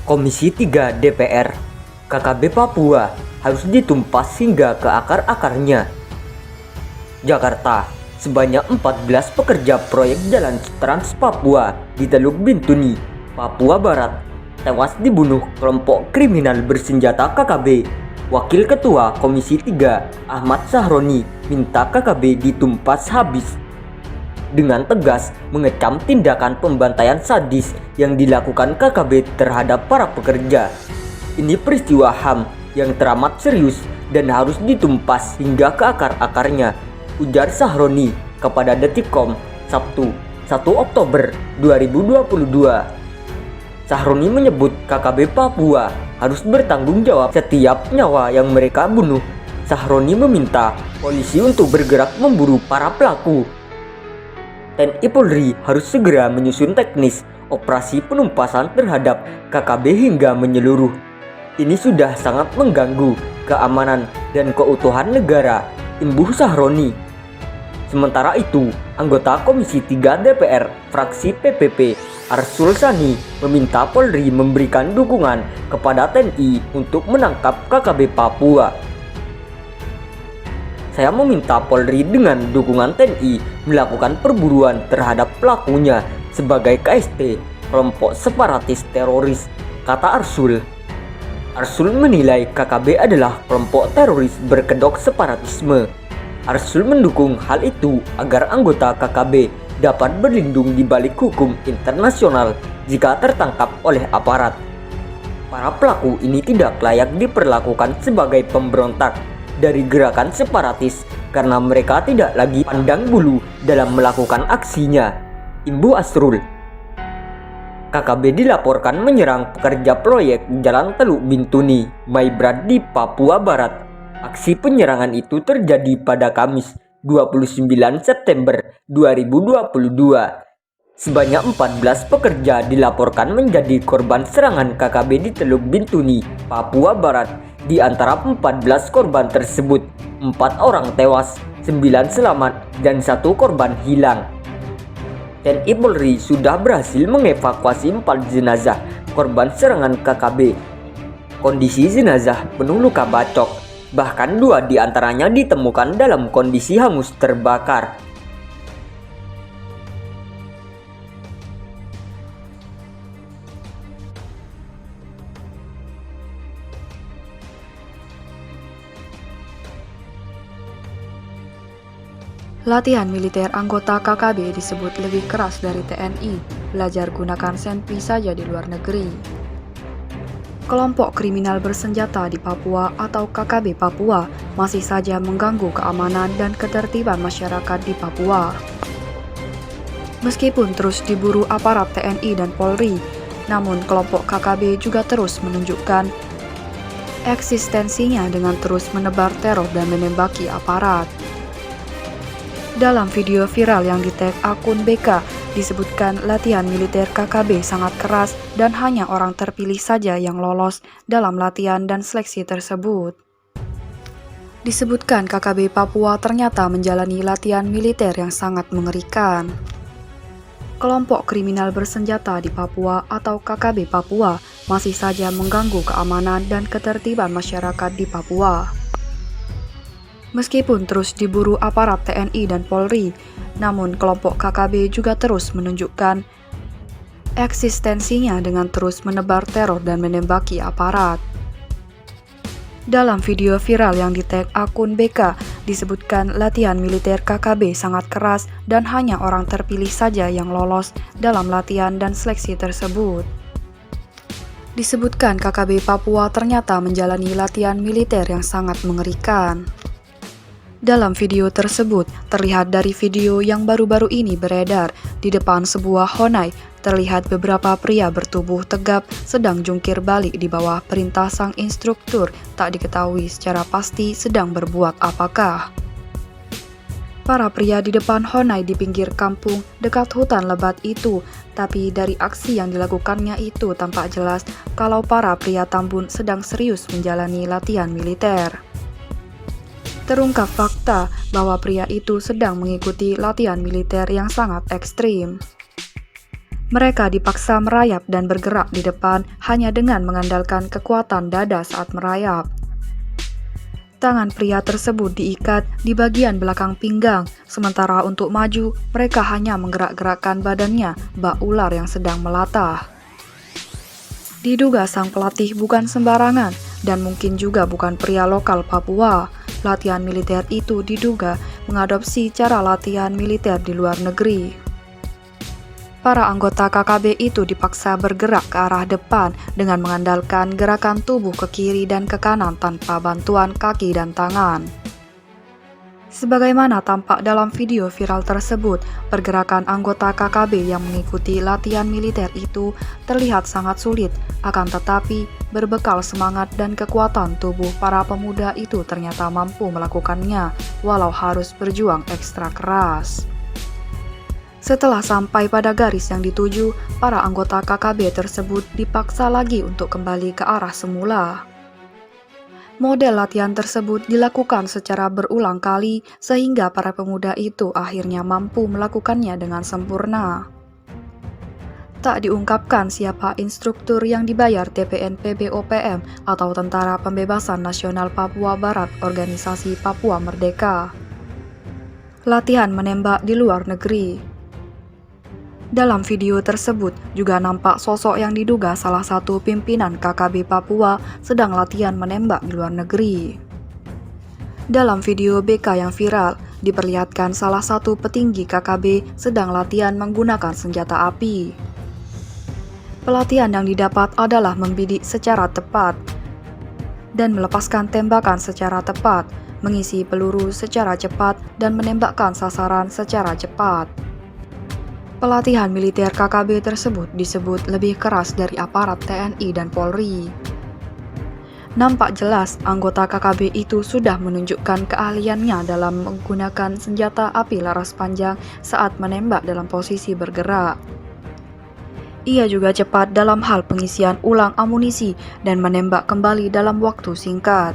Komisi 3 DPR, KKB Papua harus ditumpas hingga ke akar-akarnya. Jakarta, sebanyak 14 pekerja proyek jalan Trans Papua di Teluk Bintuni, Papua Barat, tewas dibunuh kelompok kriminal bersenjata KKB. Wakil Ketua Komisi 3 Ahmad Sahroni minta KKB ditumpas habis, dengan tegas mengecam tindakan pembantaian sadis yang dilakukan KKB terhadap para pekerja. Ini peristiwa HAM yang teramat serius dan harus ditumpas hingga ke akar-akarnya, ujar Sahroni kepada Detikcom Sabtu 1 Oktober 2022. Sahroni menyebut KKB Papua harus bertanggung jawab setiap nyawa yang mereka bunuh. Sahroni meminta polisi untuk bergerak memburu para pelaku. TNI Polri harus segera menyusun teknis operasi penumpasan terhadap KKB hingga menyeluruh. Ini sudah sangat mengganggu keamanan dan keutuhan negara, imbuh Sahroni. Sementara itu, anggota Komisi 3 DPR fraksi PPP Arsul Sani meminta Polri memberikan dukungan kepada TNI untuk menangkap KKB Papua. Saya meminta Polri dengan dukungan TNI melakukan perburuan terhadap pelakunya sebagai KST, kelompok separatis teroris, kata Arsul. Arsul menilai KKB adalah kelompok teroris berkedok separatisme. Arsul mendukung hal itu agar anggota KKB dapat berlindung di balik hukum internasional jika tertangkap oleh aparat. Para pelaku ini tidak layak diperlakukan sebagai pemberontak dari gerakan separatis karena mereka tidak lagi pandang bulu dalam melakukan aksinya, imbuh Asrul. KKB dilaporkan menyerang pekerja proyek Jalan Teluk Bintuni, Maibrat di Papua Barat. Aksi penyerangan itu terjadi pada Kamis 29 September 2022. Sebanyak 14 pekerja dilaporkan menjadi korban serangan KKB di Teluk Bintuni, Papua Barat. Di antara 14 korban tersebut, 4 orang tewas, 9 selamat, dan 1 korban hilang. TNI Polri sudah berhasil mengevakuasi 4 jenazah korban serangan KKB. Kondisi jenazah penuh luka bacok, bahkan 2 di antaranya ditemukan dalam kondisi hangus terbakar. Latihan militer anggota KKB disebut lebih keras dari TNI, belajar gunakan senpi saja di luar negeri. Kelompok kriminal bersenjata di Papua atau KKB Papua masih saja mengganggu keamanan dan ketertiban masyarakat di Papua. Meskipun terus diburu aparat TNI dan Polri, namun kelompok KKB juga terus menunjukkan eksistensinya dengan terus menebar teror dan menembaki aparat. Dalam video viral yang di-tag akun BK, disebutkan latihan militer KKB sangat keras dan hanya orang terpilih saja yang lolos dalam latihan dan seleksi tersebut. Disebutkan KKB Papua ternyata menjalani latihan militer yang sangat mengerikan. Kelompok kriminal bersenjata di Papua atau KKB Papua masih saja mengganggu keamanan dan ketertiban masyarakat di Papua. Meskipun terus diburu aparat TNI dan Polri, namun kelompok KKB juga terus menunjukkan eksistensinya dengan terus menebar teror dan menembaki aparat. Dalam video viral yang di-tag akun BK, disebutkan latihan militer KKB sangat keras dan hanya orang terpilih saja yang lolos dalam latihan dan seleksi tersebut. Disebutkan KKB Papua ternyata menjalani latihan militer yang sangat mengerikan. Dalam video tersebut, terlihat dari video yang baru-baru ini beredar, di depan sebuah honai, terlihat beberapa pria bertubuh tegap sedang jungkir balik di bawah perintah sang instruktur, tak diketahui secara pasti sedang berbuat apakah. Para pria di depan honai di pinggir kampung dekat hutan lebat itu, tapi dari aksi yang dilakukannya itu tampak jelas kalau para pria Tambun sedang serius menjalani latihan militer. Terungkap fakta bahwa pria itu sedang mengikuti latihan militer yang sangat ekstrim. Mereka dipaksa merayap dan bergerak di depan hanya dengan mengandalkan kekuatan dada saat merayap. Tangan pria tersebut diikat di bagian belakang pinggang, sementara untuk maju, mereka hanya menggerak-gerakkan badannya bak ular yang sedang melatah. Diduga sang pelatih bukan sembarangan dan mungkin juga bukan pria lokal Papua. Latihan militer itu diduga mengadopsi cara latihan militer di luar negeri. Para anggota KKB itu dipaksa bergerak ke arah depan dengan mengandalkan gerakan tubuh ke kiri dan ke kanan tanpa bantuan kaki dan tangan. Sebagaimana tampak dalam video viral tersebut, pergerakan anggota KKB yang mengikuti latihan militer itu terlihat sangat sulit, akan tetapi berbekal semangat dan kekuatan tubuh para pemuda itu ternyata mampu melakukannya, walau harus berjuang ekstra keras. Setelah sampai pada garis yang dituju, para anggota KKB tersebut dipaksa lagi untuk kembali ke arah semula. Model latihan tersebut dilakukan secara berulang kali sehingga para pemuda itu akhirnya mampu melakukannya dengan sempurna. Tak diungkapkan siapa instruktur yang dibayar TPNP BOPM atau Tentara Pembebasan Nasional Papua Barat Organisasi Papua Merdeka. Latihan menembak di luar negeri. Dalam video tersebut juga nampak sosok yang diduga salah satu pimpinan KKB Papua sedang latihan menembak di luar negeri. Dalam video BK yang viral, diperlihatkan salah satu petinggi KKB sedang latihan menggunakan senjata api. Pelatihan yang didapat adalah membidik secara tepat dan melepaskan tembakan secara tepat, mengisi peluru secara cepat, dan menembakkan sasaran secara cepat. Pelatihan militer KKB tersebut disebut lebih keras dari aparat TNI dan Polri. Nampak jelas anggota KKB itu sudah menunjukkan keahliannya dalam menggunakan senjata api laras panjang saat menembak dalam posisi bergerak. Ia juga cepat dalam hal pengisian ulang amunisi dan menembak kembali dalam waktu singkat.